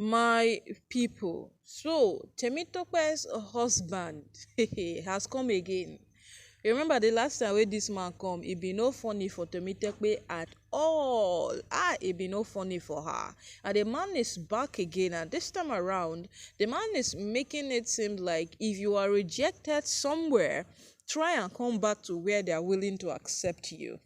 My people, so Temitope's husband has come again. Remember the last time wey dis man come, e be no funny for Temitope at all. E be no funny for her. And the man is back again, and this time around, the man is making it seem like if you are rejected somewhere, try and come back to where they are willing to accept you.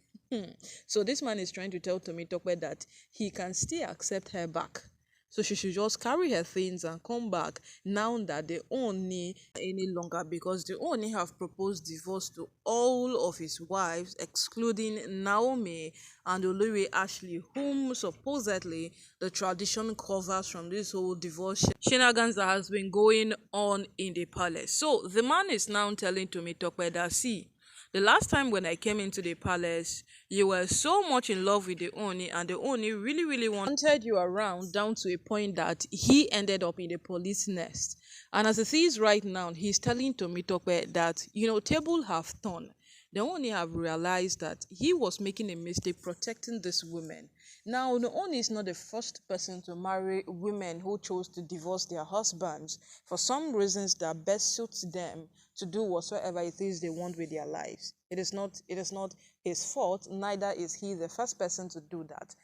So this man is trying to tell Temitope that he can still accept her back. So she should just carry her things and come back now that the Oni any longer, because the Oni have proposed divorce to all of his wives, excluding Naomi and Olori Ashley, whom supposedly the tradition covers from this whole divorce shenanigans that has been going on in the palace. So the man is now telling Temitope that, see, the last time when I came into the palace, you were so much in love with the Oni, and the Oni really, really wanted you around down to a point that he ended up in the police nest. And as it is right now, he's telling Temitope that, table have turned. The Oni have realized that he was making a mistake protecting this woman. Now, the Oni is not the first person to marry women who chose to divorce their husbands for some reasons that best suits them to do whatsoever it is they want with their lives. It is not his fault, neither is he the first person to do that.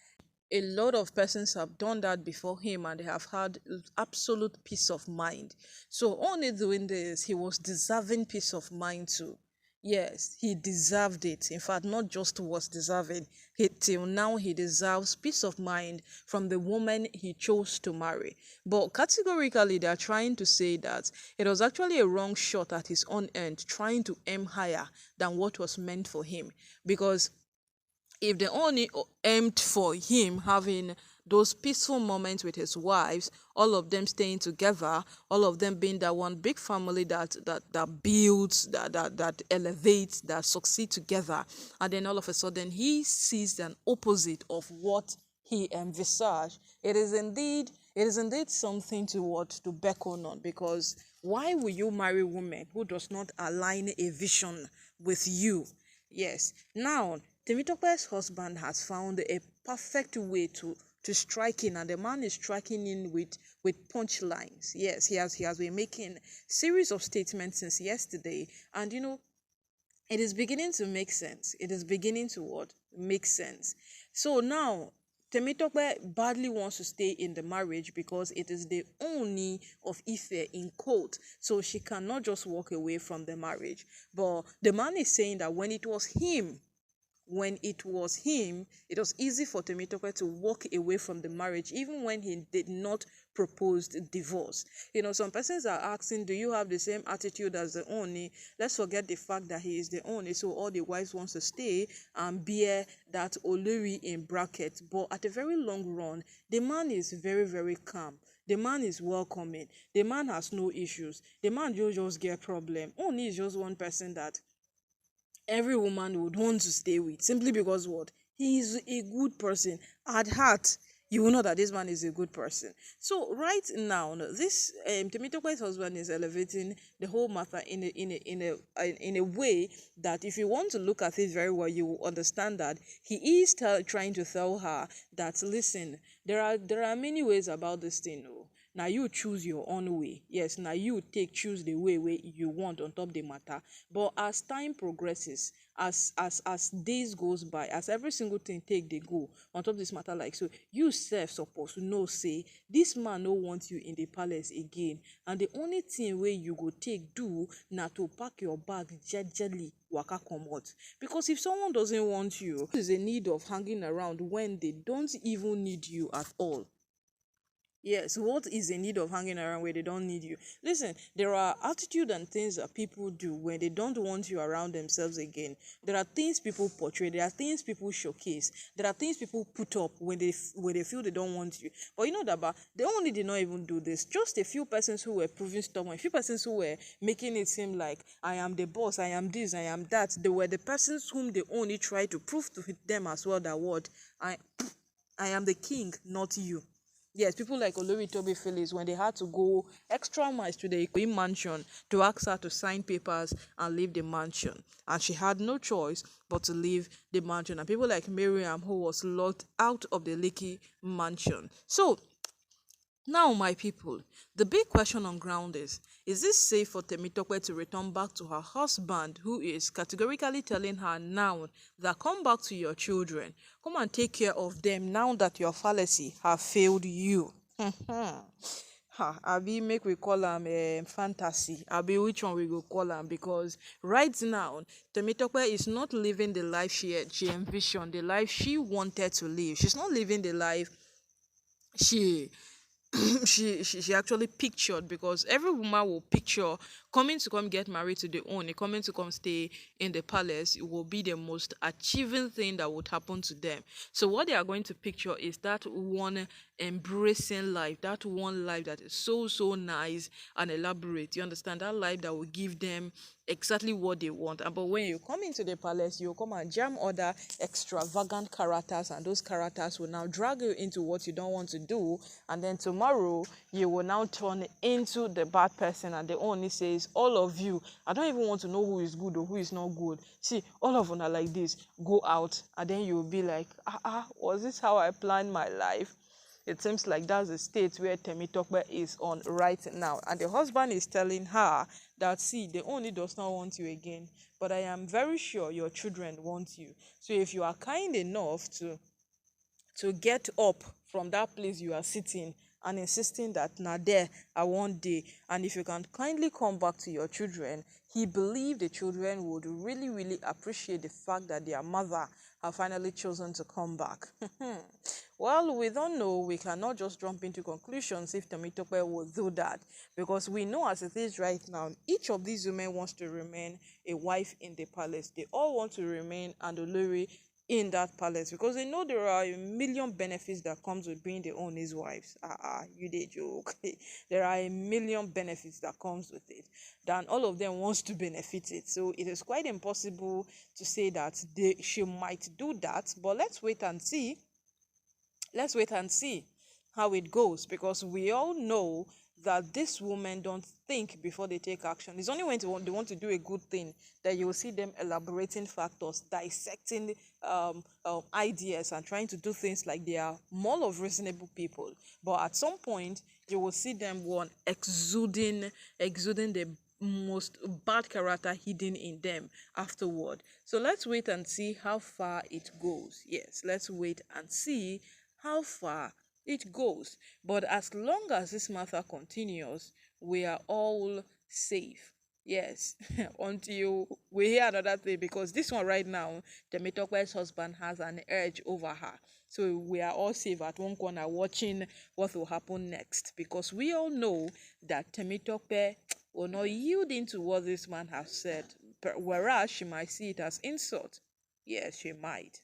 A lot of persons have done that before him, and they have had absolute peace of mind. So only doing this, he was deserving peace of mind too. Yes, he deserved it. In fact, not just was deserving, till now he deserves peace of mind from the woman he chose to marry. But categorically, they are trying to say that it was actually a wrong shot at his own end, trying to aim higher than what was meant for him. Because if they only aimed for him having those peaceful moments with his wives, all of them staying together, all of them being that one big family that builds, that elevates, that succeed together, and then all of a sudden he sees an opposite of what he envisaged. It is indeed something to beckon on, because why will you marry a woman who does not align a vision with you? Yes. Now, Temitope's husband has found a perfect way to strike in, and the man is striking in with punchlines. Yes, he has been making series of statements since yesterday, and it is beginning to make sense. It is beginning to what? Make sense. So now, Temitope badly wants to stay in the marriage because it is the only of Ife in court. So she cannot just walk away from the marriage. But the man is saying that when it was him, it was easy for Temitope to walk away from the marriage, even when he did not propose divorce. Some persons are asking, do you have the same attitude as the Oni? Let's forget the fact that he is the Oni, so all the wives wants to stay and bear that Olori in brackets. But at a very long run, the man is very, very calm. The man is welcoming. The man has no issues. The man just get problem. Oni is just one person that every woman would want to stay with, simply because what? He is a good person at heart. You will know that this man is a good person. So right now, this Temitope's husband is elevating the whole matter in a way that, if you want to look at it very well, you will understand that he is trying to tell her that, listen, there are many ways about this thing. Oh. Now you choose your own way. Yes, now you choose the way you want on top the matter. But as time progresses, as days goes by, as every single thing take they go on top this matter, like, so you self supposed to know, say, this man no want you in the palace again, and the only thing way you go take do na to pack your bag jejely waka comot. Because if someone doesn't want you, there is a need of hanging around when they don't even need you at all. Yes, what is the need of hanging around where they don't need you? Listen, there are attitude and things that people do when they don't want you around themselves again. There are things people portray. There are things people showcase. There are things people put up when they feel they don't want you. But you know that, but they only did not even do this. Just a few persons who were proving stubborn, a few persons who were making it seem like, I am the boss, I am this, I am that. They were the persons whom they only tried to prove to them as well that what I am the king, not you. Yes, people like Olori Toby Phillips, when they had to go extra miles to the Ikoyi mansion to ask her to sign papers and leave the mansion. And she had no choice but to leave the mansion. And people like Miriam, who was locked out of the Lekki mansion. So, Now, my people, the big question on ground is it safe for Temitope to return back to her husband, who is categorically telling her now that come back to your children, come and take care of them now that your fallacy have failed you? Ha, abi make we call am fantasy. Abi which one we go call am? Because right now, Temitope is not living the life she envisioned, the life she wanted to live. She's not living the life she she actually pictured, because every woman will picture coming to come get married to the owner, coming to come stay in the palace. It will be the most achieving thing that would happen to them. So what they are going to picture is that one embracing life, that one life that is so nice and elaborate. You understand? That life that will give them exactly what they want. And but when you come into the palace, you come and jam other extravagant characters, and those characters will now drag you into what you don't want to do. And then tomorrow you will now turn into the bad person, and the only says, all of you, I don't even want to know who is good or who is not good. See, all of them are like this, go out. And then you'll be like, was this how I planned my life? It seems like that's the state where Temitope is on right now. And the husband is telling her that, see, the only does not want you again, but I am very sure your children want you. So if you are kind enough to get up from that place you are sitting and insisting that now there I want day, and if you can kindly come back to your children, he believed the children would really appreciate the fact that their mother have finally chosen to come back. Well, we don't know. We cannot just jump into conclusions if Temitope will do that, because we know as it is right now, each of these women wants to remain a wife in the palace. They all want to remain Andolori in that palace, because they know there are a million benefits that comes with being the owner's wives. You did joke. There are a million benefits that comes with it, then all of them wants to benefit it. So it is quite impossible to say that she might do that, but let's wait and see how it goes, because we all know that these women don't think before they take action. It's only when they want to do a good thing that you will see them elaborating factors, dissecting ideas, and trying to do things like they are more of reasonable people. But at some point, you will see them one exuding the most bad character hidden in them afterward. So let's wait and see how far it goes. Yes, let's wait and see how far it goes. But as long as this matter continues, we are all safe. Yes, until we hear another thing, because this one right now, the Temitope's husband has an edge over her. So we are all safe at one corner watching what will happen next, because we all know that Temitope will not yield into what this man has said, whereas she might see it as insult. Yes, she might.